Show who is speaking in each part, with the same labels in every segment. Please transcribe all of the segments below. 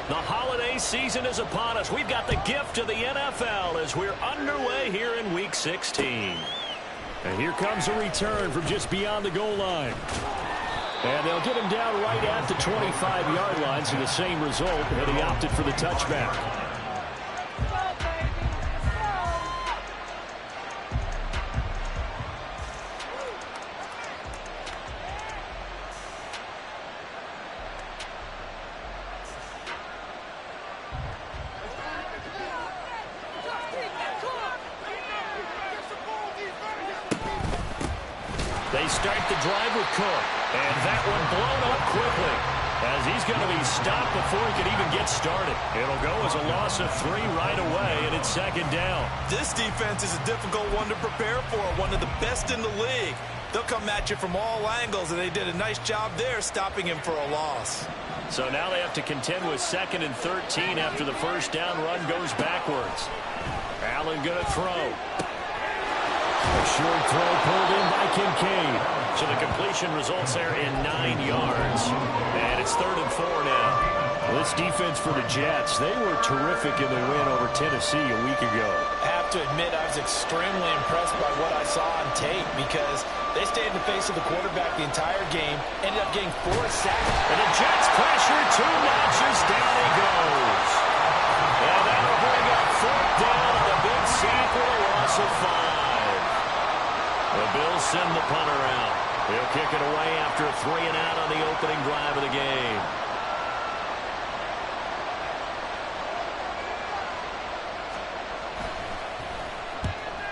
Speaker 1: The holiday season is upon us. We've got the gift of the NFL as we're underway here in Week 16.
Speaker 2: And here comes a return from just beyond the goal line. And they'll get him down right at the 25-yard line, so the same result, and he opted for the touchback.
Speaker 1: They start the drive with Cook, and that one blown up quickly as he's going to be stopped before he can even get started. It'll go as a loss of 3 right away, and it's second down.
Speaker 3: This defense is a difficult one to prepare for, one of the best in the league. They'll come at you from all angles, and they did a nice job there stopping him for a loss.
Speaker 1: So now they have to contend with 2nd and 13 after the first down run goes backwards. Allen going to throw.
Speaker 2: A short throw pulled in by Kincaid.
Speaker 1: So the completion results there in 9 yards. And it's 3rd and 4 now.
Speaker 2: Well, this defense for the Jets, they were terrific in the win over Tennessee a week ago.
Speaker 4: I have to admit, I was extremely impressed by what I saw on tape because they stayed in the face of the quarterback the entire game, ended up getting 4 sacks.
Speaker 1: And the Jets pressure 2 notches, down he goes. And that'll bring up 4th down on the big sack with a loss of 5. The Bills send the punter out. He'll kick it away after a 3-and-out on the opening drive of the game.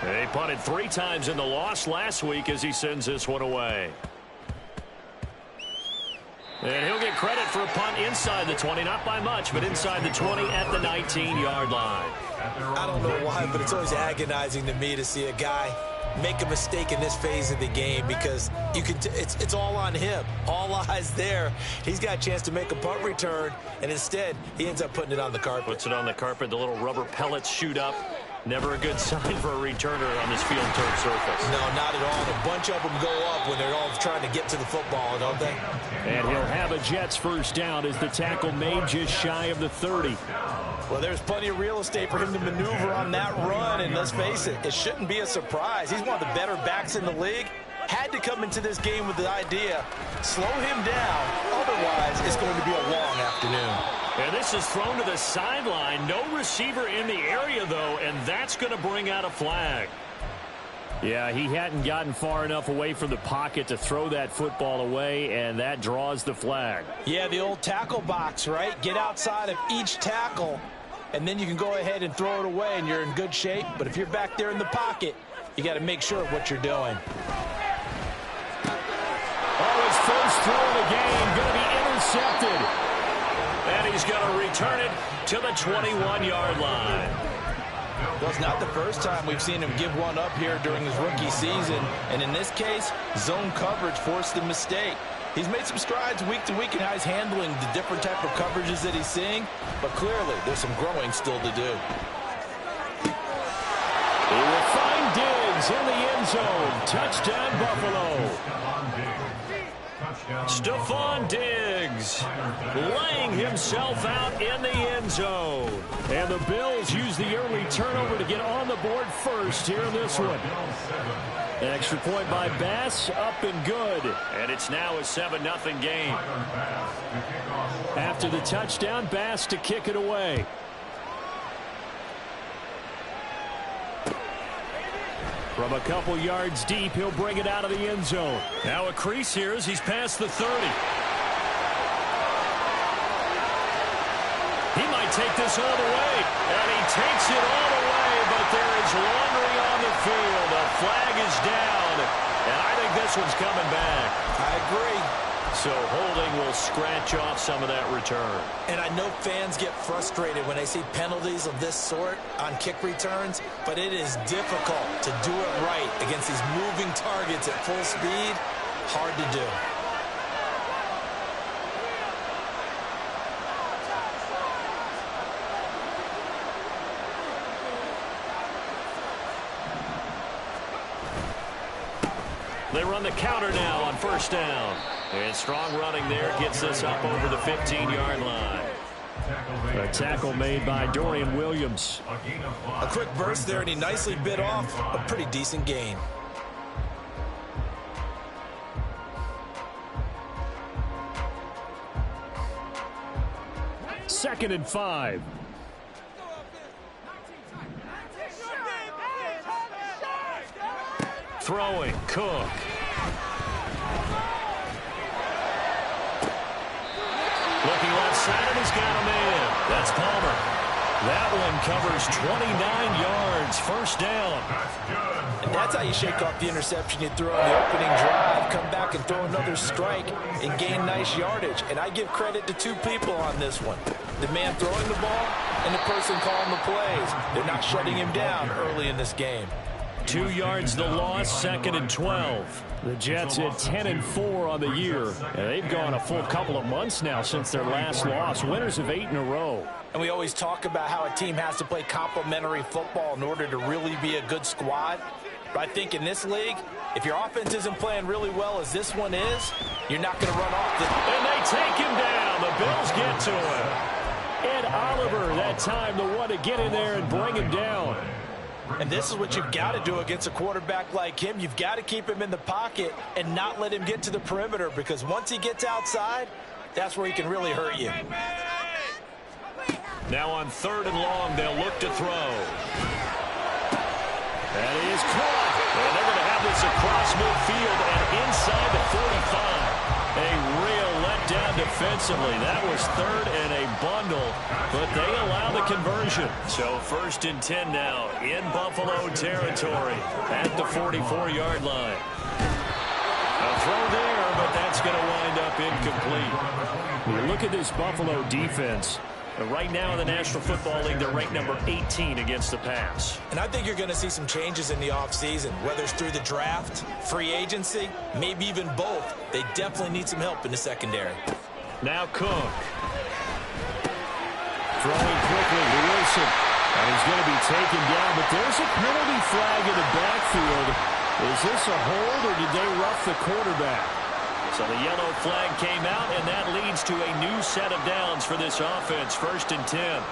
Speaker 1: They punted 3 times in the loss last week as he sends this one away. And he'll get credit for a punt inside the 20, not by much, but inside the 20 at the 19-yard line.
Speaker 3: I don't know why, but it's always agonizing to me to see a guy make a mistake in this phase of the game because it's all on him. All eyes there. He's got a chance to make a punt return, and instead he ends up putting it on the carpet.
Speaker 1: Puts it on the carpet. The little rubber pellets shoot up. Never a good sign for a returner on this field turf surface.
Speaker 3: No, not at all. A bunch of them go up when they're all trying to get to the football, don't they?
Speaker 2: And he'll have a Jets first down as the tackle made just shy of the 30.
Speaker 4: Well, there's plenty of real estate for him to maneuver on that run, and let's face it, it shouldn't be a surprise. He's one of the better backs in the league. Had to come into this game with the idea, slow him down, otherwise it's going to be a long afternoon.
Speaker 1: And this is thrown to the sideline. No receiver in the area, though, and that's going to bring out a flag.
Speaker 2: Yeah, he hadn't gotten far enough away from the pocket to throw that football away, and that draws the flag.
Speaker 4: Yeah, the old tackle box, right? Get outside of each tackle, and then you can go ahead and throw it away, and you're in good shape. But if you're back there in the pocket, you got to make sure of what you're doing.
Speaker 2: Oh, his first throw of the game going to be intercepted.
Speaker 1: And he's going to return it to the 21-yard line.
Speaker 4: Well, it's not the first time we've seen him give one up here during his rookie season. And in this case, zone coverage forced the mistake. He's made some strides week to week in how he's handling the different type of coverages that he's seeing. But clearly, there's some growing still to do.
Speaker 2: He will find Diggs in the end zone. Touchdown, Buffalo.
Speaker 1: Stephon Diggs laying himself out in the end zone.
Speaker 2: And the Bills use the early turnover to get on the board first here in this one. An extra point by Bass, up and good.
Speaker 1: And it's now a 7-0 game.
Speaker 2: After the touchdown, Bass to kick it away. From a couple yards deep, he'll bring it out of the end zone.
Speaker 1: Now a crease here as he's past the 30. He might take this all the way. And he takes it all the way, but there is laundry on the field. A flag is down, and I think this one's coming back.
Speaker 3: I agree.
Speaker 1: So holding will scratch off some of that return.
Speaker 3: And I know fans get frustrated when they see penalties of this sort on kick returns, but it is difficult to do it right against these moving targets at full speed. Hard to do.
Speaker 1: They run the counter now on first down. And strong running there gets this up over the 15-yard line.
Speaker 2: A tackle made by Dorian Williams.
Speaker 3: A quick burst there, and he nicely bit off a pretty decent gain.
Speaker 2: Second and 5. Throwing, Cook. Looking left side, and he's got him in. That's Palmer. That one covers 29 yards. First down.
Speaker 3: And that's how you shake off the interception you threw on the opening drive, come back and throw another strike and gain nice yardage. And I give credit to two people on this one. The man throwing the ball and the person calling the plays. They're not shutting him down early in this game.
Speaker 2: 2 yards the loss, second and 12. The Jets at 10-4 on the year. And they've gone a full couple of months now since their last loss. Winners of 8 in a row.
Speaker 3: And we always talk about how a team has to play complementary football in order to really be a good squad. But I think in this league, if your offense isn't playing really well as this one is, you're not going to run off the...
Speaker 2: And they take him down. The Bills get to him. Ed Oliver, that time, the one to get in there and bring him down.
Speaker 3: And this is what you've got to do against a quarterback like him. You've got to keep him in the pocket and not let him get to the perimeter, because once he gets outside, that's where he can really hurt you.
Speaker 2: Now on 3rd and long, they'll look to throw. That is caught. And they're going to have this across midfield and inside the 45. A real letdown defensively. That was 3rd and a bundle, but they allow the conversion. So 1st and 10 now in Buffalo territory at the 44-yard line. A throw there, but that's going to wind up incomplete. When you look at this Buffalo defense, right now in the National Football League, they're ranked number 18 against the pass.
Speaker 3: And I think you're going to see some changes in the offseason, whether it's through the draft, free agency, maybe even both. They definitely need some help in the secondary.
Speaker 2: Now Cook. Throwing quickly to Wilson. And he's going to be taken down, but there's a penalty flag in the backfield. Is this a hold, or did they rough the quarterback? So the yellow flag came out, and that leads to a new set of downs for this offense. 1st and 10.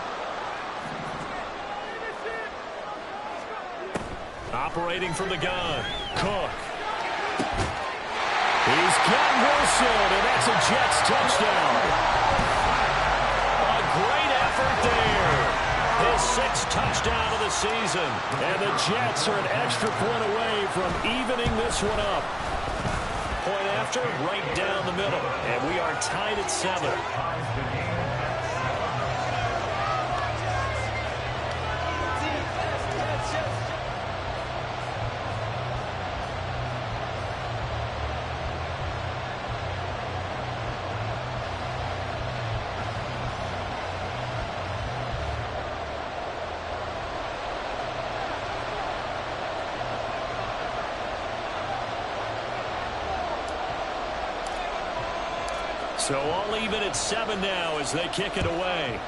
Speaker 2: Operating from the gun, Cook. He's got Wilson, and that's a Jets touchdown. A great effort there. His 6th touchdown of the season. And the Jets are an extra point away from evening this one up. Point after, right down the middle. And we are tied at 7. So all even at 7 now as they kick it away.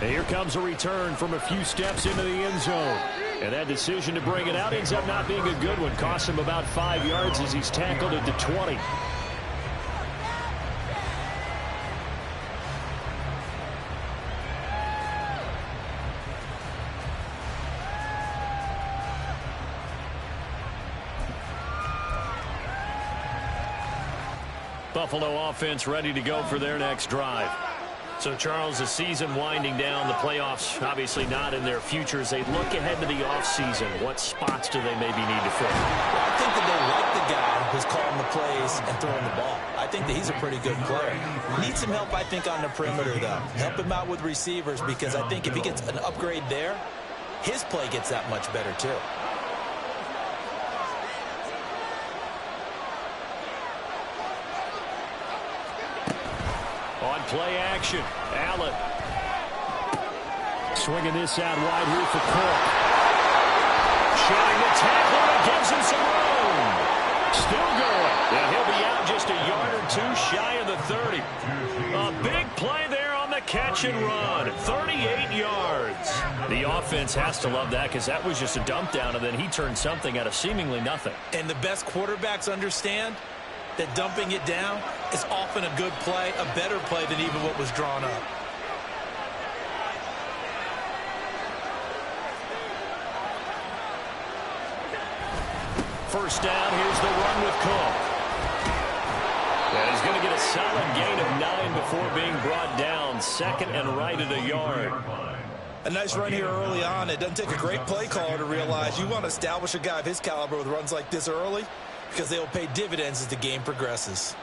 Speaker 2: And here comes a return from a few steps into the end zone. And that decision to bring it out ends up not being a good one. Costs him about 5 yards as he's tackled at the 20. Buffalo offense ready to go for their next drive. So, Charles, the season winding down, the playoffs obviously not in their future. As they look ahead to the offseason, what spots do they maybe need to fill?
Speaker 3: Well, I think that they like the guy who's calling the plays and throwing the ball. I think that he's a pretty good player. Needs some help, I think, on the perimeter, though. Help him out with receivers, because I think if he gets an upgrade there, his play gets that much better, too.
Speaker 2: On play action, Allen. Swinging this out wide here for Cook. Showing the tackle that gives him some room. Still going. And he'll be out just a yard or 2 shy of the 30. A big play there on the catch and run. 38 yards. The offense has to love that, because that was just a dump down, and then he turned something out of seemingly nothing.
Speaker 3: And the best quarterbacks understand that dumping it down is often a good play, a better play than even what was drawn up.
Speaker 2: First down, here's the run with Cook. And he's going to get a solid gain of 9 before being brought down. Second and right at a yard.
Speaker 3: A nice run here early on. It doesn't take a great play caller to realize you want to establish a guy of his caliber with runs like this early because they will pay dividends as the game progresses.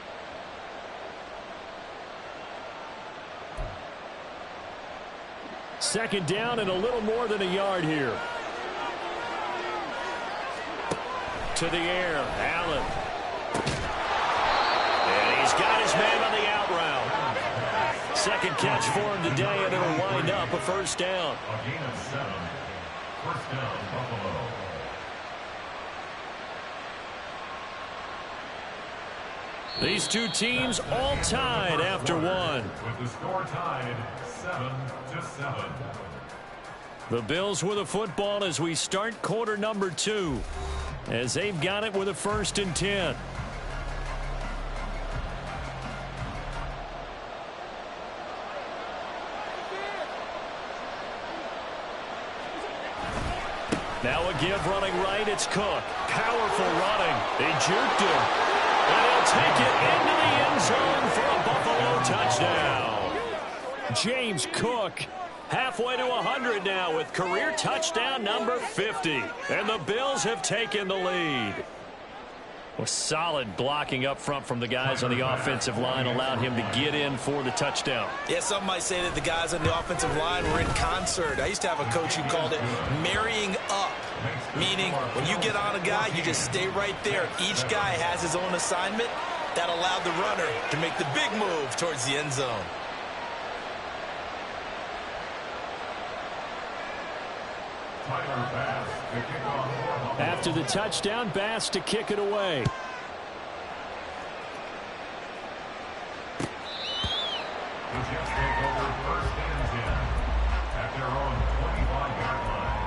Speaker 2: Second down and a little more than a yard here. To the air, Allen. And he's got his man on the out route. Second catch for him today, and it'll wind up a first down.
Speaker 5: A gain of 7. First down, Buffalo.
Speaker 2: These two teams all tied after one.
Speaker 5: With the score tied 7-7.
Speaker 2: The Bills with a football as we start quarter number 2. As they've got it with a 1st and 10. Now a give running right. It's Cook. Powerful running. They juked him. And he'll take it into the end zone for a Buffalo touchdown. James Cook. Halfway to 100 now with career touchdown number 50. And the Bills have taken the lead. Well, solid blocking up front from the guys on the offensive line allowed him to get in for the touchdown.
Speaker 3: Yeah, some might say that the guys on the offensive line were in concert. I used to have a coach who called it marrying up, meaning when you get on a guy, you just stay right there. Each guy has his own assignment. That allowed the runner to make the big move towards the end zone.
Speaker 2: After the touchdown, Bass to kick it away.
Speaker 5: The Jets take over 1st and 10 at their own 25-yard line.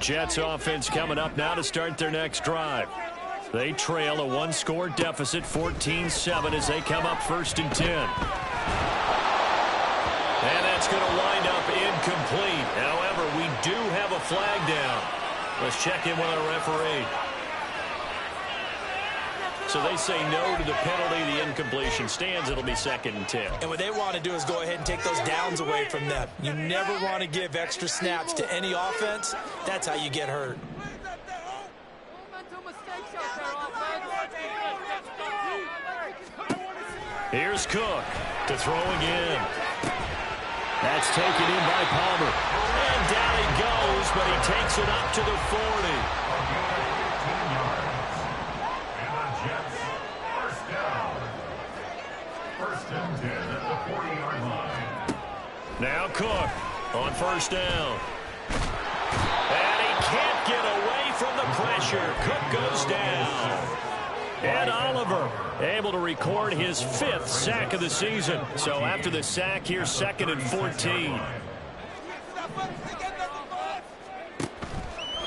Speaker 2: Jets offense coming up now to start their next drive. They trail a 1-score deficit, 14-7, as they come up 1st and 10. And that's going to wind up incomplete. However, we do have a flag down. Let's check in with our referee. So they say no to the penalty. The incompletion stands. It'll be 2nd and 10.
Speaker 3: And what they want to do is go ahead and take those downs away from them. You never want to give extra snaps to any offense. That's how you get hurt.
Speaker 2: Here's Cook to throw again. That's taken in by Palmer. And down he goes, but he takes it up to the 40.
Speaker 5: Jets, first down. 1st and 10 at the 40-yard line.
Speaker 2: Now Cook on 1st down. And he can't get away from the pressure. Cook goes down. Ed Oliver able to record his 5th sack of the season. So after the sack, here's 2nd and 14.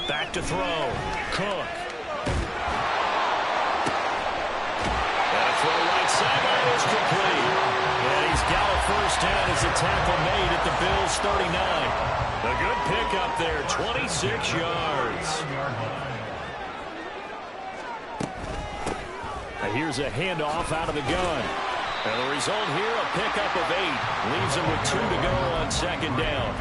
Speaker 2: Back to throw. Cook. Sideline is complete. And he's got a 1st down as the tackle made at the Bills' 39. A good pickup there, 26 yards. Now here's a handoff out of the gun. And the result here, a pickup of 8. Leaves him with 2 to go on 2nd down.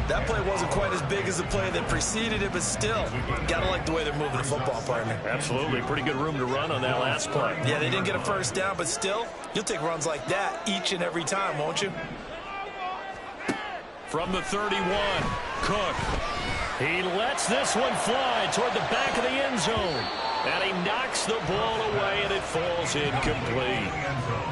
Speaker 3: That play wasn't quite as big as the play that preceded it, but still, gotta like the way they're moving the football, partner.
Speaker 2: Absolutely. Pretty good room to run on that last play.
Speaker 3: Yeah, they didn't get a 1st down, but still, you'll take runs like that each and every time, won't you?
Speaker 2: From the 31, Cook. He lets this one fly toward the back of the end zone. And he knocks the ball away, and it falls incomplete.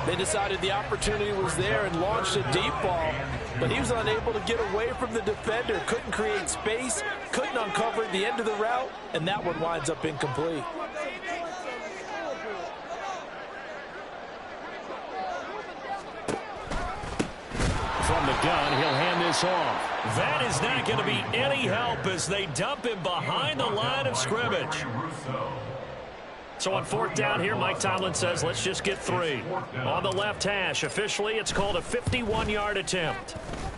Speaker 4: They decided the opportunity was there and launched a deep ball, but he was unable to get away from the defender. Couldn't create space, couldn't uncover the end of the route, and that one winds up incomplete.
Speaker 2: this off. That is not going to be any help as they dump him behind the line of scrimmage. So on fourth down here, Mike Tomlin says, let's just get 3. On the left hash, officially, it's called a 51-yard attempt.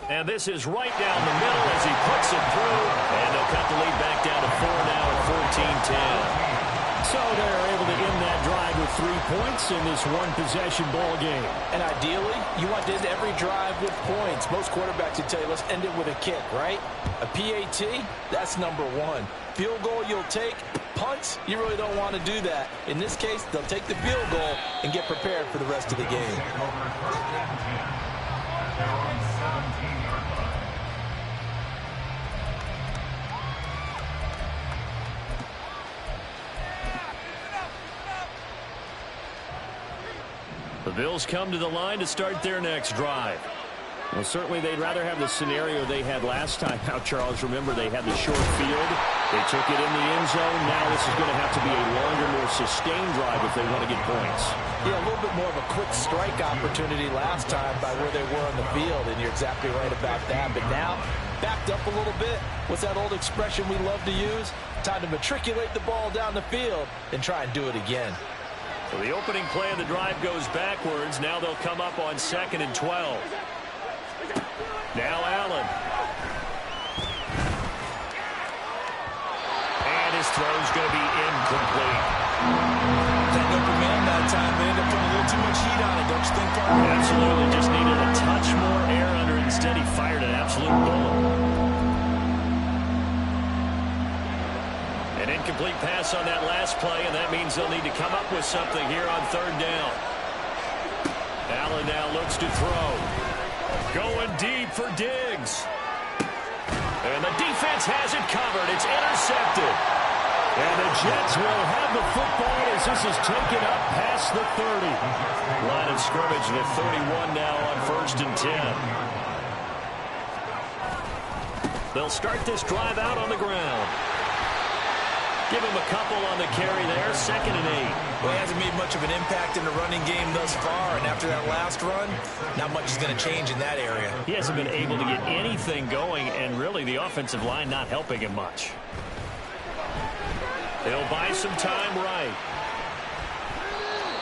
Speaker 2: And this is right down the middle as he puts it through. And they'll cut the lead back down to 4 now at 14-10. So they're able to end that drive with 3 points in this one-possession ball game.
Speaker 4: And ideally, you want to end every drive with points. Most quarterbacks would tell you, let's end it with a kick, right? A PAT, that's number 1. Field goal you'll take. Punts, you really don't want to do that. In this case, they'll take the field goal and get prepared for the rest of the game.
Speaker 2: The Bills come to the line to start their next drive. Well, certainly they'd rather have the scenario they had last time out, Charles. Remember, they had the short field. They took it in the end zone. Now this is going to have to be a longer, more sustained drive if they want to get points.
Speaker 4: Yeah, a little bit more of a quick strike opportunity last time by where they were on the field, and you're exactly right about that. But now, backed up a little bit. What's that old expression we love to use? Time to matriculate the ball down the field and try and do it again.
Speaker 2: So the opening play of the drive goes backwards. Now they'll come up on 2nd and 12. Now Allen. And his throw's going to be incomplete.
Speaker 3: That open man that time, they ended up putting a little too much heat on it, don't you think, Parker?
Speaker 2: Absolutely. Just needed a touch more air under it. Instead, he fired an absolute bullet. An incomplete pass on that last play, and that means they'll need to come up with something here on 3rd down. Allen now looks to throw. Going deep for Diggs. And the defense has it covered. It's intercepted. And the Jets will have the football as this is taken up past the 30. Line of scrimmage, the 31 now on 1st and 10. They'll start this drive out on the ground. Give him a couple on the carry there, 2nd and 8.
Speaker 3: Well, he hasn't made much of an impact in the running game thus far, and after that last run, not much is going to change in that area.
Speaker 2: He hasn't been able to get anything going, and really the offensive line not helping him much. He'll buy some time right.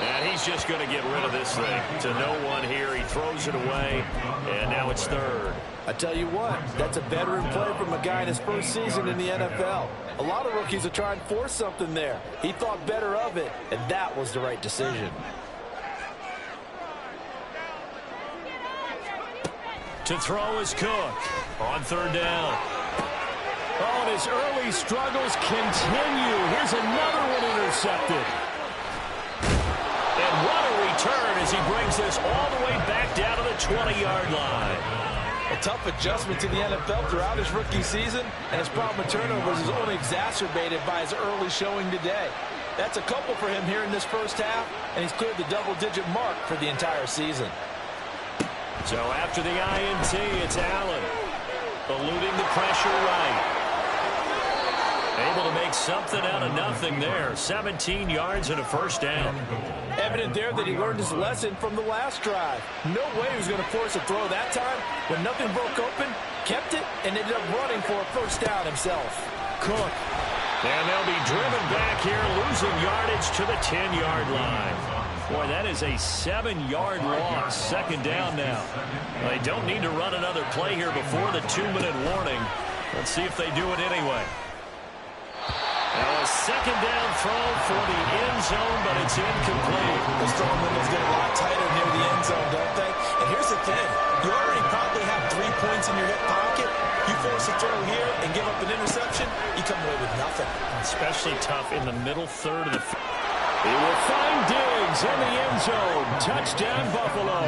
Speaker 2: And he's just going to get rid of this thing. To no one here. He throws it away, and now it's 3rd.
Speaker 4: I tell you what, that's a veteran play from a guy in his first season in the NFL. A lot of rookies are trying to force something there. He thought better of it, and that was the right decision.
Speaker 2: To throw is Cook on 3rd down. Oh, and his early struggles continue. Here's another one intercepted. And what a return as he brings this all the way back down to the 20-yard line.
Speaker 4: A tough adjustment to the NFL throughout his rookie season, and his problem with turnovers is only exacerbated by his early showing today. That's a couple for him here in this first half, and he's cleared the double-digit mark for the entire season.
Speaker 2: So after the INT, it's Allen. Eluding the pressure right. Able to make something out of nothing there. 17 yards and a 1st down.
Speaker 4: Evident there that he learned his lesson from the last drive. No way he was going to force a throw that time. When nothing broke open, kept it, and ended up running for a 1st down himself.
Speaker 2: Cook. And they'll be driven back here, losing yardage to the 10-yard line. Boy, that is a 7-yard loss. 2nd down now. They don't need to run another play here before the 2-minute warning. Let's see if they do it anyway. Now a 2nd down throw for the end zone, but it's incomplete.
Speaker 3: Those throwing windows get a lot tighter near the end zone, don't they? And here's the thing. You already probably have 3 points in your hip pocket. You force a throw here and give up an interception, you come away with nothing.
Speaker 2: Especially tough in the middle third of the field. He will find Diggs in the end zone. Touchdown, Buffalo.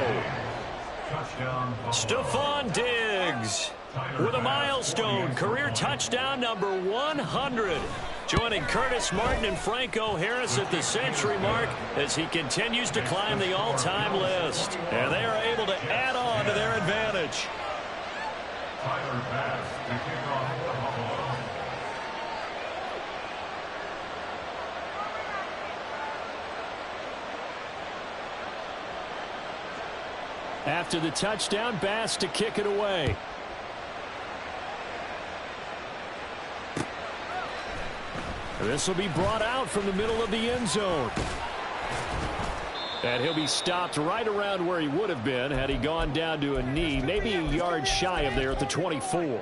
Speaker 2: Stephon Diggs with a milestone career touchdown number 100. Joining Curtis Martin and Franco Harris at the century mark as he continues to climb the all-time list. And they are able to add on to their advantage.
Speaker 5: Tyler Bass to kick off for Buffalo.
Speaker 2: After the touchdown, Bass to kick it away. This will be brought out from the middle of the end zone. And he'll be stopped right around where he would have been had he gone down to a knee, maybe a yard shy of there at the 24.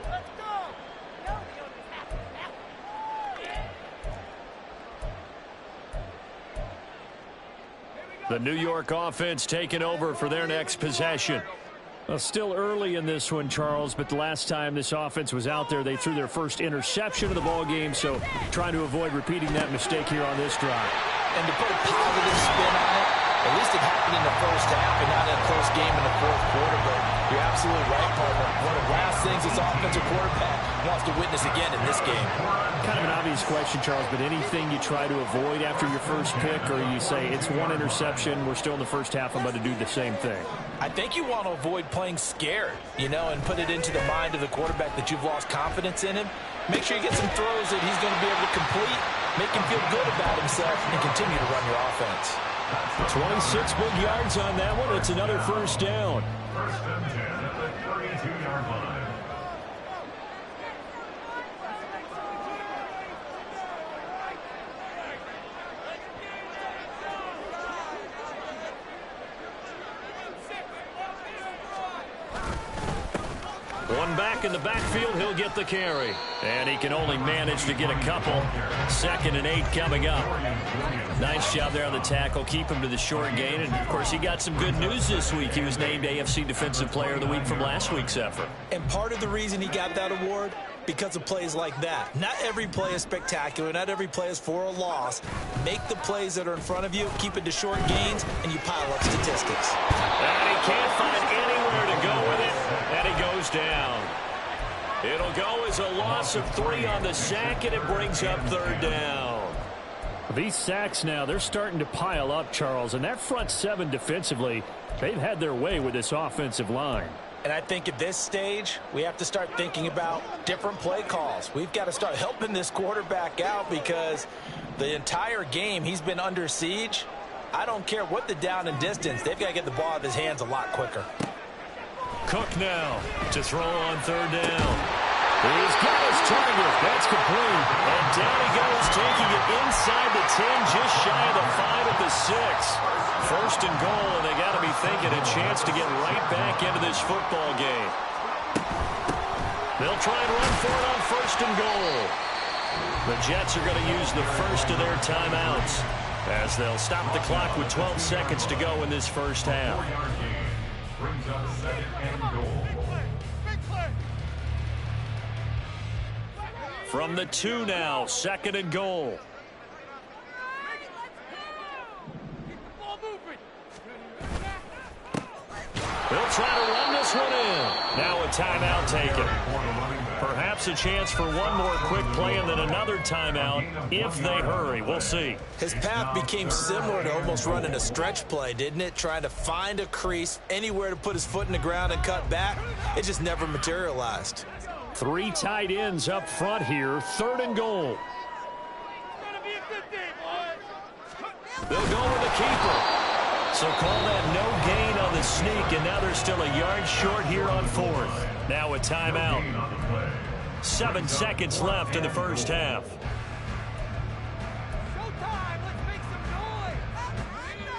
Speaker 2: The New York offense taking over for their next possession. Well, still early in this one, Charles, but the last time this offense was out there, they threw their first interception of the ball game, so trying to avoid repeating that mistake here on this drive.
Speaker 4: And to put a positive spin on it, at least it happened in the first half and not in a close game in the fourth quarter, but you're absolutely right, partner. One of the last things this offensive quarterback wants to witness again in this game.
Speaker 2: Kind of an obvious question, Charles, but anything you try to avoid after your first pick, or you say it's one interception, we're still in the first half, I'm going to do the same thing?
Speaker 4: I think you want to avoid playing scared, and put it into the mind of the quarterback that you've lost confidence in him. Make sure you get some throws that he's going to be able to complete, make him feel good about himself, and continue to run your offense.
Speaker 2: 26 big yards on that one. It's another first down.
Speaker 5: First and 10 at the 32-yard line.
Speaker 2: One back in the backfield, he'll get the carry. And he can only manage to get a couple. 2nd and 8 coming up. Nice job there on the tackle. Keep him to the short gain. And, of course, he got some good news this week. He was named AFC Defensive Player of the Week from last week's effort.
Speaker 3: And part of the reason he got that award, because of plays like that. Not every play is spectacular. Not every play is for a loss. Make the plays that are in front of you, keep it to short gains, and you pile up statistics.
Speaker 2: And he can't find anywhere to go with it. And he goes down. It'll go as a loss of 3 on the sack, and it brings up 3rd down. These sacks now, they're starting to pile up, Charles. And that front 7 defensively, they've had their way with this offensive line.
Speaker 3: And I think at this stage, we have to start thinking about different play calls. We've got to start helping this quarterback out because the entire game he's been under siege. I don't care what the down and distance. They've got to get the ball out of his hands a lot quicker.
Speaker 2: Cook now to throw on 3rd down. He's got his target. That's complete. And down he goes, taking it inside the 10, just shy of the 5 at the 6. 1st and goal, and they got to be thinking a chance to get right back into this football game. They'll try and run for it on 1st and goal. The Jets are going to use the first of their timeouts as they'll stop the clock with 12 seconds to go in this first half.
Speaker 5: 4-yard gain brings up 2nd and goal.
Speaker 2: From the 2 now, 2nd and goal. They'll try to run this one in. Now a timeout taken. Perhaps a chance for one more quick play and then another timeout if they hurry. We'll see.
Speaker 3: His path became similar to almost running a stretch play, didn't it? Trying to find a crease, anywhere to put his foot in the ground and cut back. It just never materialized.
Speaker 2: 3 tight ends up front here. 3rd and goal. They'll go with the keeper. So call that no gain on the sneak, and now they're still a yard short here on 4th. Now a timeout. 7 seconds left in the first half.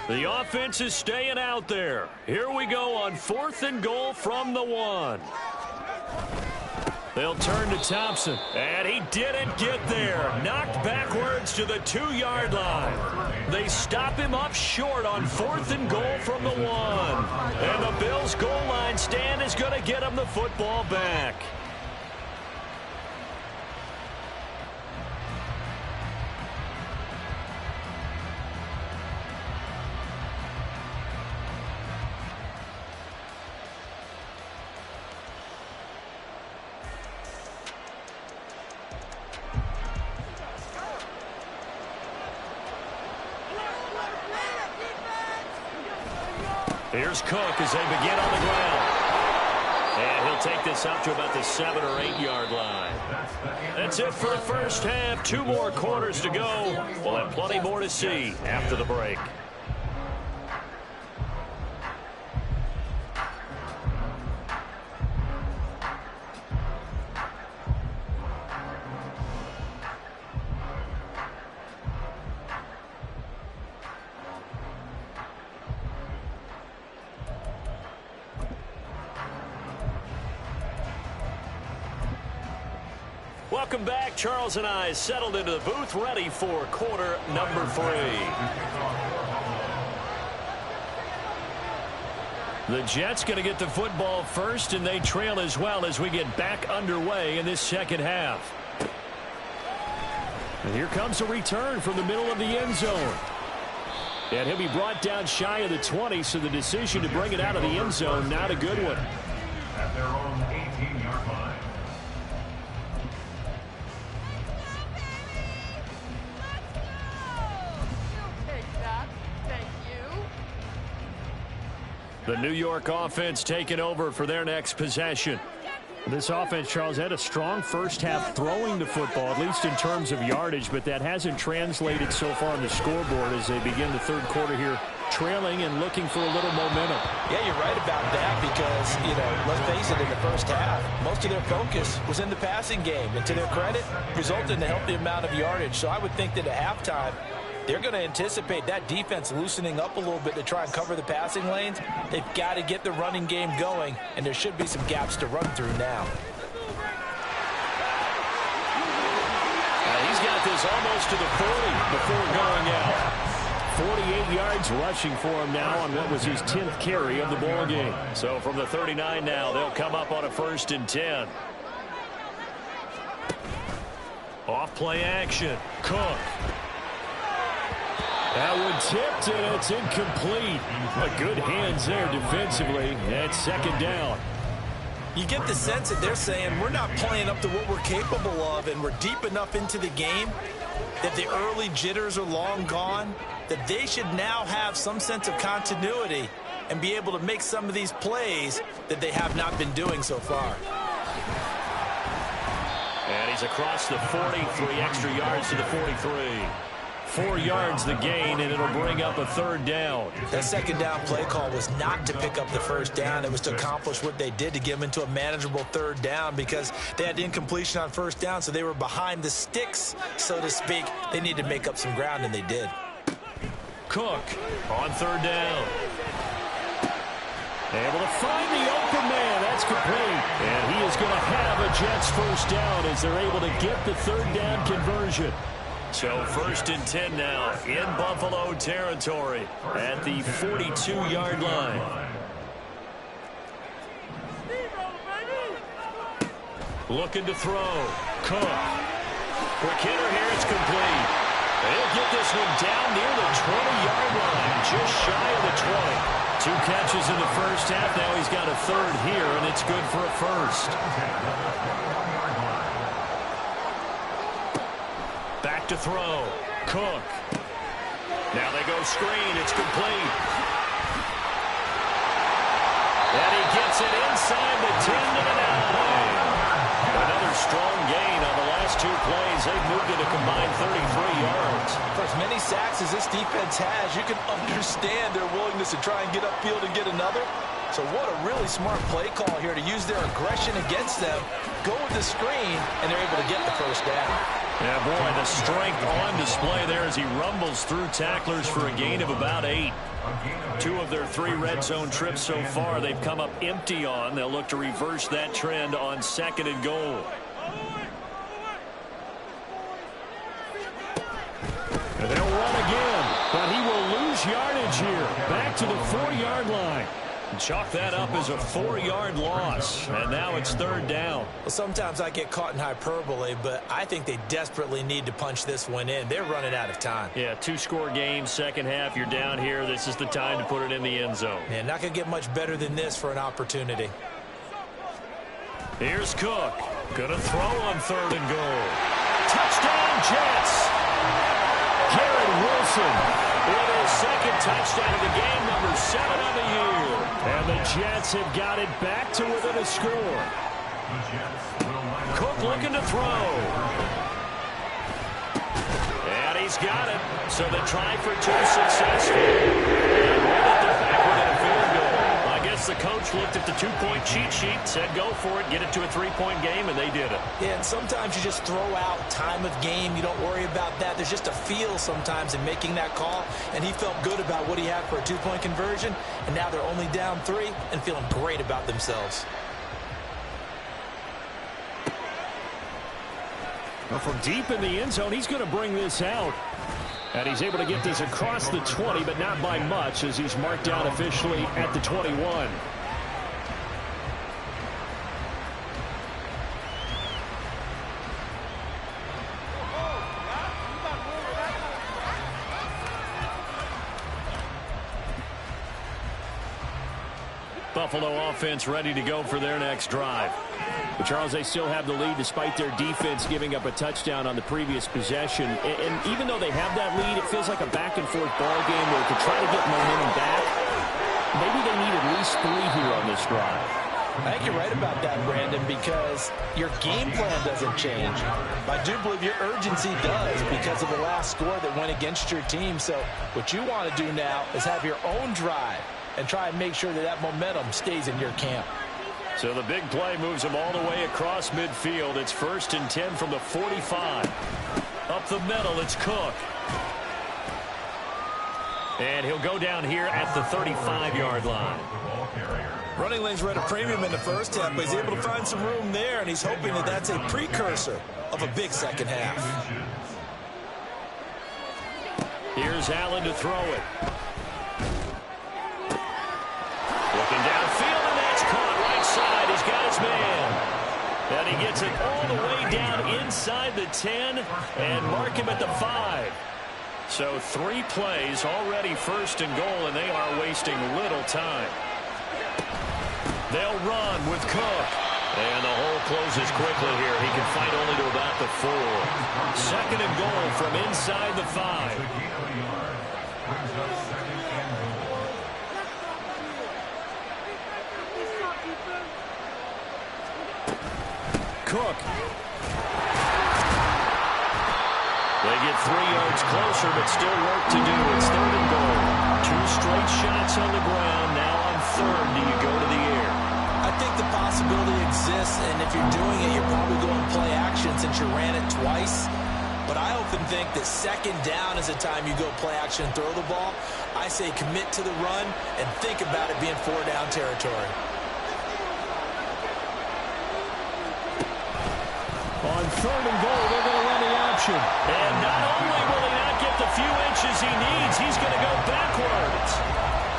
Speaker 2: The offense is staying out there. Here we go on 4th and goal from the 1. They'll turn to Thompson, and he didn't get there. Knocked backwards to the 2-yard line. They stop him up short on 4th and goal from the 1. And the Bills' goal line stand is going to get him the football back. Here's Cook as they begin on the ground. And he'll take this up to about the 7 or 8 yard line. That's it for the first half. 2 more quarters to go. We'll have plenty more to see after the break. Welcome back. Charles and I settled into the booth, ready for quarter number 3. The Jets going to get the football first, and they trail as well as we get back underway in this second half. And here comes a return from the middle of the end zone. And he'll be brought down shy of the 20, so the decision to bring it out of the end zone, not a good one.
Speaker 5: At their own 18-yard line.
Speaker 2: The New York offense taking over for their next possession.
Speaker 6: This offense, Charles, had a strong first half throwing the football, at least in terms of yardage, but that hasn't translated so far on the scoreboard as they begin the third quarter here, trailing and looking for a little momentum.
Speaker 4: Yeah, you're right about that because, let's face it, in the first half, most of their focus was in the passing game. And to their credit, resulted in a healthy amount of yardage. So I would think that at halftime, they're going to anticipate that defense loosening up a little bit to try and cover the passing lanes. They've got to get the running game going, and there should be some gaps to run through now.
Speaker 2: He's got this almost to the 40 before going out.
Speaker 6: 48 yards rushing for him now on what was his 10th carry of the ball game.
Speaker 2: So from the 39 now, they'll come up on a 1st and 10. Off play action. Cook.
Speaker 6: That one tipped, and it's incomplete. But good hands there defensively. That's 2nd down.
Speaker 3: You get the sense that they're saying we're not playing up to what we're capable of, and we're deep enough into the game that the early jitters are long gone, that they should now have some sense of continuity and be able to make some of these plays that they have not been doing so far.
Speaker 2: And he's across the 40, 3 extra yards to the 43.
Speaker 6: 4 yards the gain, and it'll bring up a 3rd down.
Speaker 3: That 2nd down play call was not to pick up the 1st down. It was to accomplish what they did to get them into a manageable 3rd down because they had incompletion on 1st down, so they were behind the sticks, so to speak. They needed to make up some ground, and they did.
Speaker 2: Cook on 3rd down.
Speaker 6: Able to find the open man. That's complete. And he is going to have a Jets 1st down as they're able to get the 3rd down conversion.
Speaker 2: So 1st and 10 now in Buffalo territory at the 42-yard line. Looking to throw. Cook. Quick hitter here. It's complete. They'll get this one down near the 20-yard line, just shy of the 20. 2 catches in the first half. Now he's got a 3rd here, and it's good for a 1st. Back to throw. Cook. Now they go screen. It's complete. And he gets it inside the 10 to the 9. Another strong gain on the last 2 plays. They've moved it a combined 33 yards.
Speaker 4: For as many sacks as this defense has, you can understand their willingness to try and get upfield and get another. So what a really smart play call here to use their aggression against them, go with the screen, and they're able to get the 1st down.
Speaker 2: Yeah, boy, the strength on display there as he rumbles through tacklers for a gain of about 8. 2 of their 3 red zone trips so far they've come up empty on. They'll look to reverse that trend on 2nd and goal.
Speaker 6: And they'll run again, but he will lose yardage here. Back to the 4-yard line.
Speaker 2: Chalk that up as a 4-yard loss, and now it's 3rd down.
Speaker 3: Well, sometimes I get caught in hyperbole, but I think they desperately need to punch this one in. They're running out of time.
Speaker 2: Yeah, 2-score game, second half. You're down here. This is the time to put it in the end zone.
Speaker 3: Yeah, not going to get much better than this for an opportunity.
Speaker 2: Here's Cook. Going to throw on 3rd and goal. Touchdown, Jets! Garrett Wilson with his 2nd touchdown of the game, number 7 of the year.
Speaker 6: And the Jets have got it back to within a score.
Speaker 2: Cook looking to throw. And he's got it. So the try for 2 successful. And they're back within a field goal. I guess the coach looked at the 2-point cheat sheet, said go for it, get it to a 3-point game, and they did it.
Speaker 3: Yeah, and sometimes you just throw out time of game. You don't worry about that. There's just a feel sometimes in making that call, and he felt good about what he had for a 2-point conversion, and now they're only down 3 and feeling great about themselves.
Speaker 6: Well, from deep in the end zone, he's going to bring this out. And he's able to get this across the 20, but not by much, as he's marked down officially at the 21. Buffalo offense ready to go for their next drive. But Charles, they still have the lead despite their defense giving up a touchdown on the previous possession. And even though they have that lead, it feels like a back-and-forth ball game where to try to get momentum back, maybe they need at least 3 here on this drive.
Speaker 4: I think you're right about that, Brandon, because your game plan doesn't change. I do believe your urgency does because of the last score that went against your team. So what you want to do now is have your own drive and try and make sure that that momentum stays in your camp.
Speaker 2: So the big play moves him all the way across midfield. It's 1st and 10 from the 45. Up the middle, it's Cook. And he'll go down here at the 35-yard line.
Speaker 3: Running lanes were at a premium in the first half, but he's able to find some room there, and he's hoping that that's a precursor of a big second half.
Speaker 2: Here's Allen to throw it. Looking downfield, and that's caught right side. He's got his man. And he gets it all the way down inside the 10 and mark him at the 5. So 3 plays already 1st and goal, and they are wasting little time. They'll run with Cook. And the hole closes quickly here. He can fight only to about the 4. 2nd and goal from inside the 5. Cook. They get 3 yards closer, but still work to do. It's 3rd and goal. 2 straight shots on the ground. Now on 3rd, do you go to the air?
Speaker 3: I think the possibility exists, and if you're doing it, you're probably going play action since you ran it twice. But I often think that 2nd down is the time you go play action and throw the ball. I say commit to the run and think about it being 4-down territory.
Speaker 6: On 3rd and goal, they're going to run the option.
Speaker 2: And not only will he not get the few inches he needs, he's going to go backwards.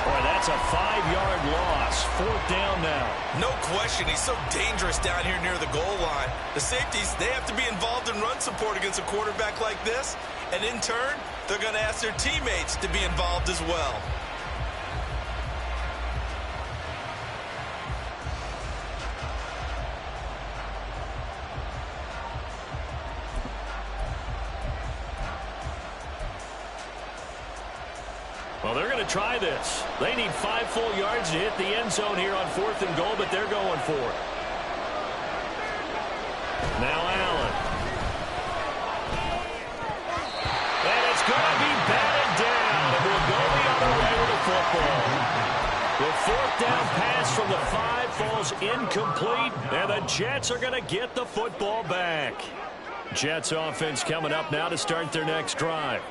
Speaker 2: Boy, that's a 5-yard loss. 4th down now.
Speaker 3: No question, he's so dangerous down here near the goal line. The safeties, they have to be involved in run support against a quarterback like this. And in turn, they're going to ask their teammates to be involved as well.
Speaker 2: Well, they're going to try this. They need 5 full yards to hit the end zone here on 4th and goal, but they're going for it. Now Allen. And it's going to be batted down. It will go the other way with the football. The 4th down pass from the 5 falls incomplete, and the Jets are going to get the football back. Jets offense coming up now to start their next drive.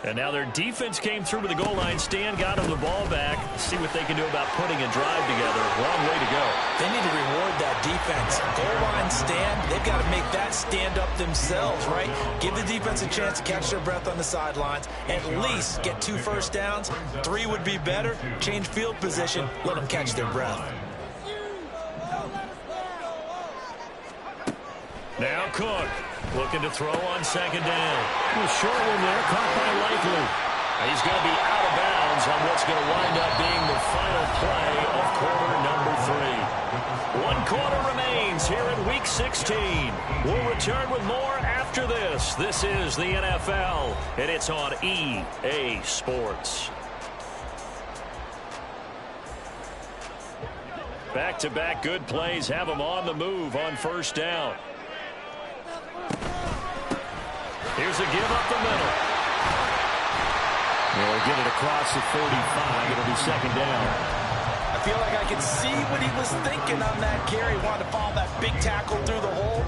Speaker 2: And now their defense came through to the goal line. Stan got them the ball back. See what they can do about putting a drive together. Long way to go.
Speaker 3: They need to reward that defense. Goal line stand, they've got to make that stand up themselves, right? Give the defense a chance to catch their breath on the sidelines. At least get 2 first downs. 3 would be better. Change field position. Let them catch their breath.
Speaker 2: Now Cook looking to throw on 2nd down.
Speaker 6: Short one there, caught by Likely.
Speaker 2: He's going to be out of bounds on what's going to wind up being the final play of quarter number 3. 1 quarter remains here in Week 16. We'll return with more after this. This is the NFL, and it's on EA Sports. Back-to-back good plays have them on the move on 1st down. Here's a give up the middle.
Speaker 6: They'll get it across the 35. It'll be 2nd down.
Speaker 3: I feel like I can see what he was thinking on that carry. Wanted to follow that big tackle through the hole.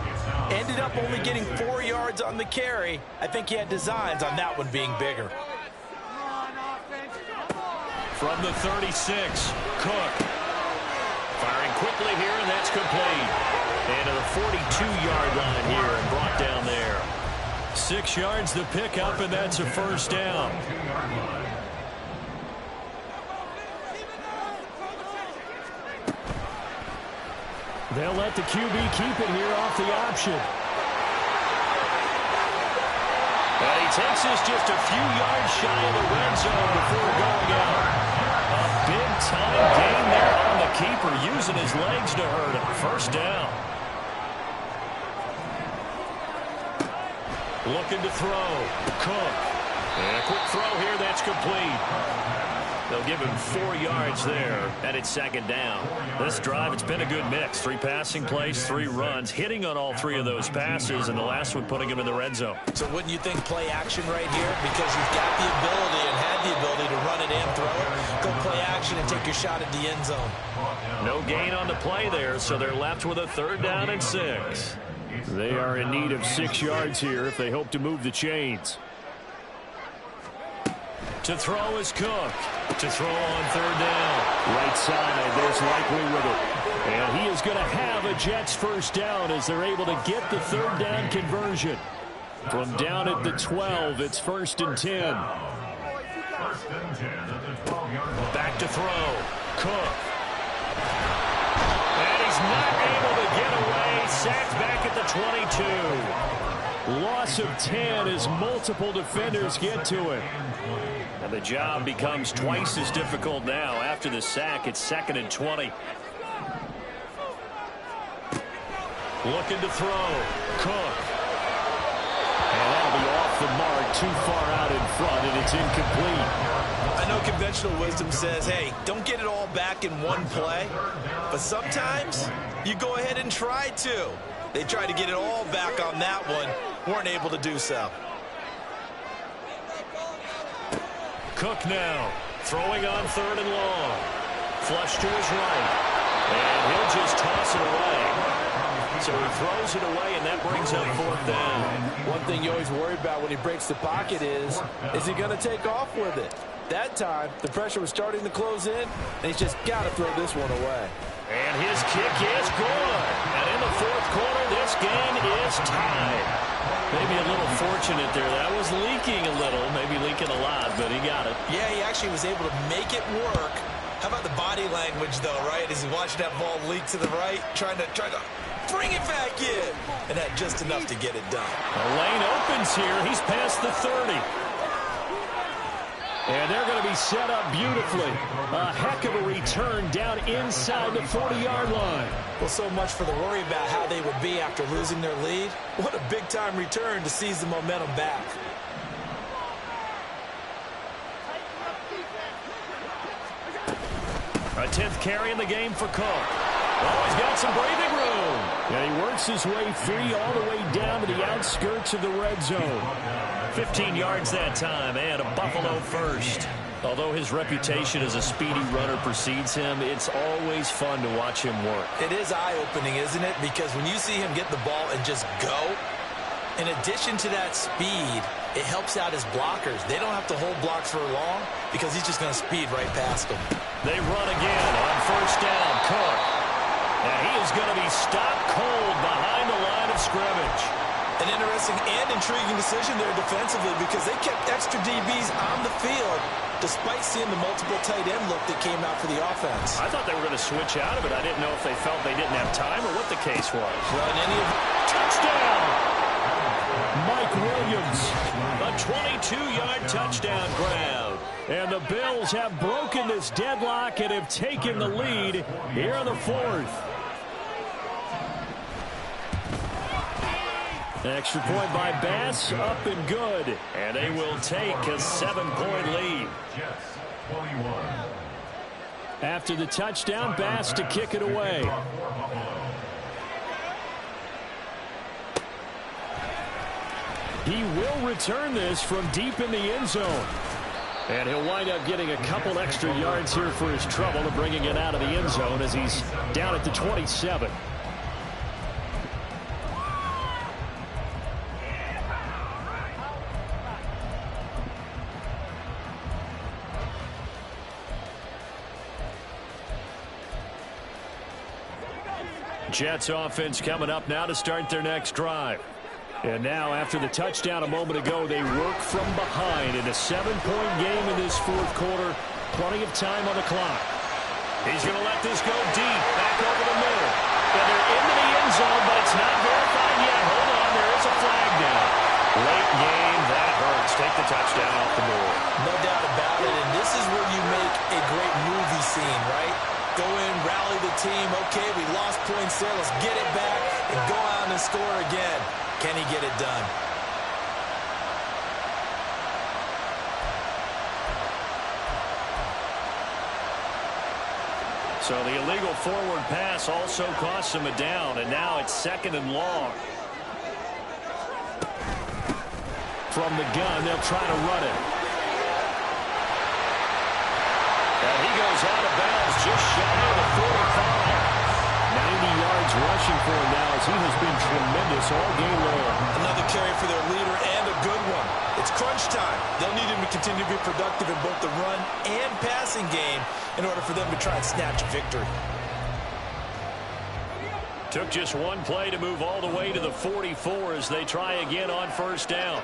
Speaker 3: Ended up only getting 4 yards on the carry. I think he had designs on that one being bigger.
Speaker 2: From the 36, Cook. Firing quickly here, and that's complete. And to the 42-yard line here and brought down there. 6 yards the pickup, and that's a first down.
Speaker 6: They'll let the QB keep it here off the option.
Speaker 2: And he takes us just a few yards shy of the red zone before going out. A big-time gain there on the keeper, using his legs to hurt him. First down. Looking to throw. Cook. And a quick throw here, that's complete. They'll give him 4 yards there, and it's second down. This drive, it's been a good mix. 3 passing plays, 3 runs, hitting on all 3 of those passes, and the last one putting him in the red zone.
Speaker 3: So wouldn't you think play action right here? Because you've got the ability and had the ability to run it and throw it. Go play action and take your shot at the end zone.
Speaker 2: No gain on the play there, so they're left with a 3rd down and 6.
Speaker 6: They are in need of 6 yards here if they hope to move the chains.
Speaker 2: To throw is Cook. To throw on 3rd down.
Speaker 6: Right side, there's Likely with it. And he is going to have a Jets first down as they're able to get the 3rd down conversion. From down at the 12, it's 1st and 10.
Speaker 2: Back to throw. Cook. And he's not able to get away. Sacked back at the 22.
Speaker 6: Loss of 10 as multiple defenders get to it.
Speaker 2: And the job becomes twice as difficult now. After the sack, it's 2nd and 20. Looking to throw. Cook.
Speaker 6: And that'll be off the mark, too far out in front, and it's incomplete.
Speaker 3: I know conventional wisdom says, hey, don't get it all back in one play. But sometimes you go ahead and try to. They tried to get it all back on that one. Weren't able to do so.
Speaker 2: Cook now, throwing on 3rd and long. Flush to his right. And he'll just toss it away. So he throws it away, and that brings up 4th down.
Speaker 4: One thing you always worry about when he breaks the pocket is he going to take off with it? That time, the pressure was starting to close in, and he's just got to throw this one away.
Speaker 2: And his kick is good. And in the 4th quarter, this game is tied. Maybe a little fortunate there. That was leaking a little, maybe leaking a lot, but he got it.
Speaker 3: Yeah, he actually was able to make it work. How about the body language, though, right? As he watched that ball leak to the right, trying to bring it back in. And had just enough to get it done.
Speaker 2: The lane opens here. He's past the 30.
Speaker 6: And they're going to be set up beautifully. A heck of a return down inside the 40-yard line.
Speaker 3: Well, so much for the worry about how they would be after losing their lead. What a big-time return to seize the momentum back.
Speaker 2: A 10th carry in the game for Cook. Oh, he's got some breathing room.
Speaker 6: And he works his way free all the way down to the outskirts of the red zone.
Speaker 2: 15 yards that time, and a Buffalo first. Although his reputation as a speedy runner precedes him, it's always fun to watch him work.
Speaker 3: It is eye-opening, isn't it? Because when you see him get the ball and just go, in addition to that speed, it helps out his blockers. They don't have to hold blocks for long because he's just going to speed right past them.
Speaker 2: They run again on 1st down. Cook. And he is going to be stopped cold behind the line of scrimmage.
Speaker 3: An interesting and intriguing decision there defensively because they kept extra DBs on the field despite seeing the multiple tight end look that came out for the offense.
Speaker 2: I thought they were going to switch out of it. I didn't know if they felt they didn't have time or what the case was.
Speaker 3: Well, in any event,
Speaker 2: touchdown!
Speaker 6: Mike Williams.
Speaker 2: A 22-yard touchdown grab.
Speaker 6: And the Bills have broken this deadlock and have taken the lead here in the 4th. Extra point by Bass, up and good.
Speaker 2: And they will take a 7-point lead.
Speaker 6: After the touchdown, Bass to kick it away. He will return this from deep in the end zone. And he'll wind up getting a couple extra yards here for his trouble and bringing it out of the end zone as he's down at the 27. Jets offense coming up now to start their next drive. And now, after the touchdown a moment ago, they work from behind in a 7-point game in this fourth quarter. Plenty of time on the clock. He's going to let this go deep, back over the middle. And they're into the end zone, but it's not verified yet. Hold on, there is a flag down. Late game, that hurts. Take the touchdown off the board.
Speaker 3: No doubt about it, and this is where you make a great movie scene, right? Go in, rally the team. Okay, we lost points there. Let's get it back and go out and score again. Can he get it done?
Speaker 6: So the illegal forward pass also costs him a down, and now it's 2nd and long. From the gun, they'll try to run it. And he goes out of bounds just shy of the 45. 90 yards rushing for him now as he has been tremendous all game long.
Speaker 3: Another carry for their leader and a good one. It's crunch time. They'll need him to continue to be productive in both the run and passing game in order for them to try and snatch a victory.
Speaker 6: Took just one play to move all the way to the 44 as they try again on first down.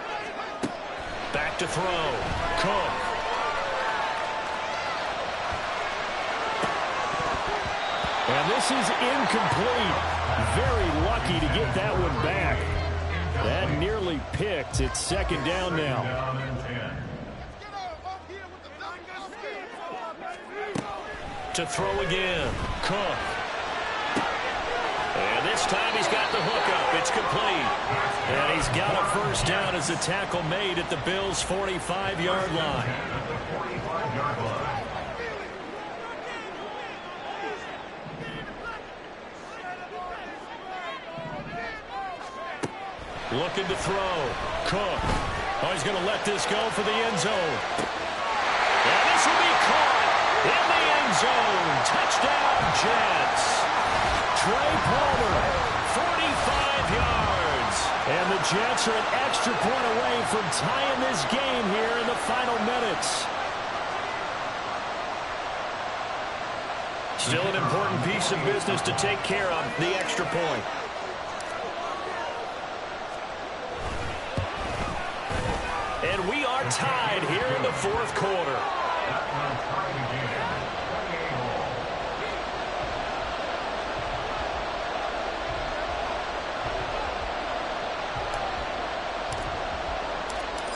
Speaker 6: Back to throw. Cook. And this is incomplete. Very lucky to get that one back. That nearly picked. It's 2nd down now. To throw again. Cook. And this time he's got the hook up. It's complete. And he's got a first down as the tackle made at the Bills' 45-yard line. Looking to throw. Cook. Oh, he's going to let this go for the end zone. And this will be caught in the end zone. Touchdown, Jets. Trey Palmer, 45 yards. And the Jets are an extra point away from tying this game here in the final minutes. Still an important piece of business to take care of, the extra point. And we are tied here in the fourth quarter.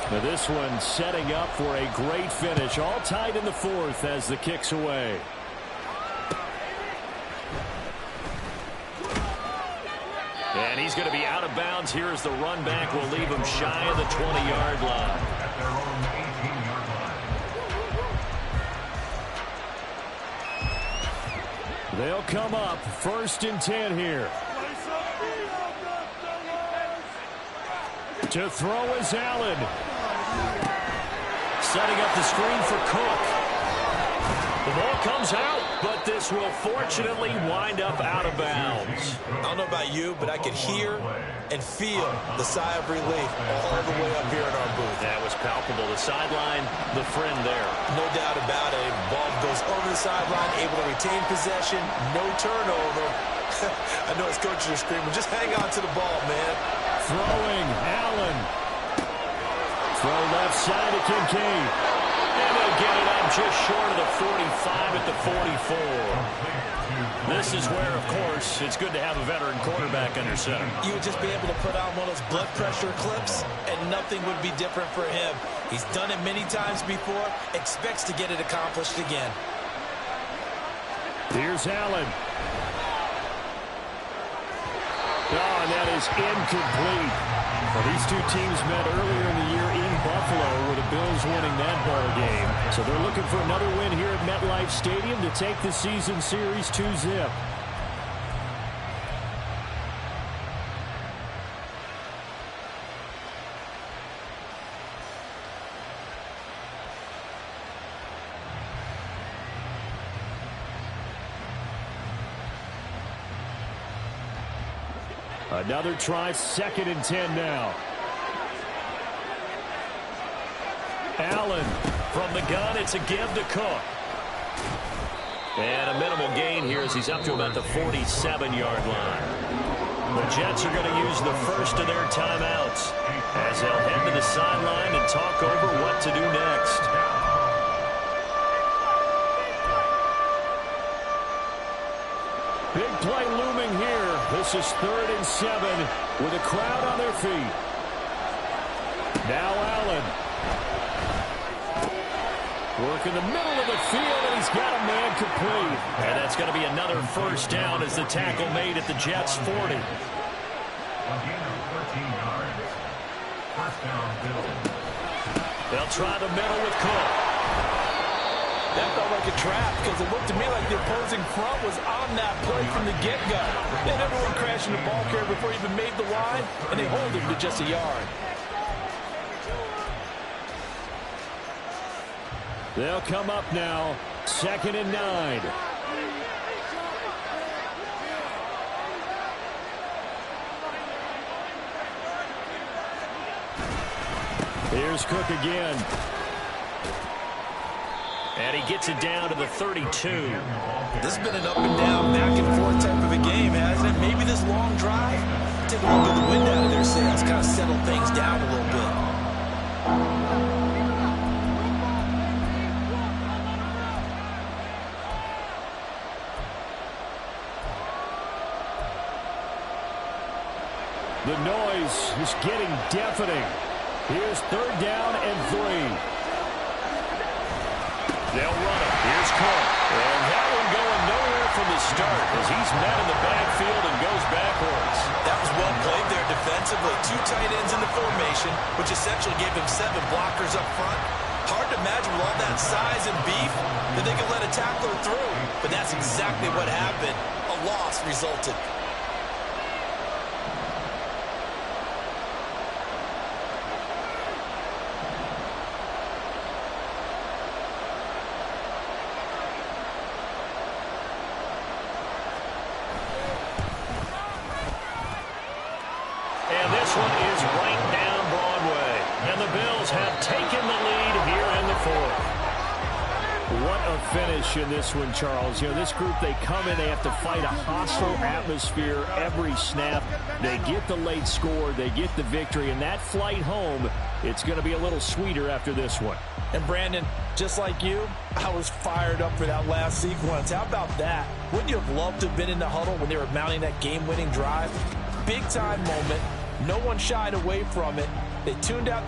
Speaker 6: Now this one setting up for a great finish. All tied in the fourth as the kick's away. And he's going to be out of bounds here as the run back will leave him shy of the 20-yard line. They'll come up 1st and 10 here. To throw is Allen. Setting up the screen for Cook. The ball comes out, but this will fortunately wind up out of bounds.
Speaker 3: I don't know about you, but I could hear and feel the sigh of relief all the way up here in our booth.
Speaker 6: That was palpable. The sideline, the friend there.
Speaker 3: No doubt about it. Ball goes over the sideline, able to retain possession, no turnover. I know his coaches are screaming, just hang on to the ball, man.
Speaker 6: Throwing, Allen. Throw left side to Kincaid. And they'll get it up just short of the 45 at the 44. This is where, of course, it's good to have a veteran quarterback under center.
Speaker 3: You would just be able to put on one of those blood pressure clips, and nothing would be different for him. He's done it many times before, expects to get it accomplished again.
Speaker 6: Here's Allen. Oh, and that is incomplete. Well, these two teams met earlier in the year in Buffalo with the Bills winning that ball game. So they're looking for another win here at MetLife Stadium to take the season series 2-0. Another try, 2nd and 10 now. Allen from the gun, it's a give to Cook.
Speaker 2: And a minimal gain here as he's up to about the 47-yard line. The Jets are going to use the first of their timeouts as they'll head to the sideline and talk over what to do next.
Speaker 6: Big play looming here. This is 3rd and 7 with a crowd on their feet. Now Allen. Work in the middle of the field, and he's got a man complete.
Speaker 2: And that's going to be another first down as the tackle made at the Jets' 40.
Speaker 5: A gain of 13 yards. First down, Bills.
Speaker 2: They'll try the middle with Cook.
Speaker 4: That felt like a trap because it looked to me like the opposing front was on that play from the get-go. They had everyone crashing the ball carrier before he even made the line, and they hold him to just a yard.
Speaker 6: They'll come up now, 2nd and 9. Here's Cook again.
Speaker 2: And he gets it down to the 32.
Speaker 3: This has been an up and down, back and forth type of a game, hasn't it? Maybe this long drive, take a little bit of the wind out of their sails, kind of settle things down a little bit.
Speaker 6: The noise is getting deafening. Here's 3rd down and 3.
Speaker 2: They'll run it. Here's Cook. And that one going nowhere from the start as he's met in the backfield and goes backwards.
Speaker 3: That was well played there defensively. 2 tight ends in the formation, which essentially gave him 7 blockers up front. Hard to imagine with all that size and beef that they could let a tackler through. But that's exactly what happened. A loss resulted.
Speaker 2: And this one is right down Broadway. And the Bills have taken the lead here in the 4th.
Speaker 6: What a finish in this one, Charles. You know, this group, they come in, they have to fight a hostile atmosphere every snap. They get the late score, they get the victory, and that flight home, it's going to be a little sweeter after this one.
Speaker 4: And Brandon, just like you, I was fired up for that last sequence. How about that? Wouldn't you have loved to have been in the huddle when they were mounting that game-winning drive? Big-time moment. No one shied away from it. They tuned out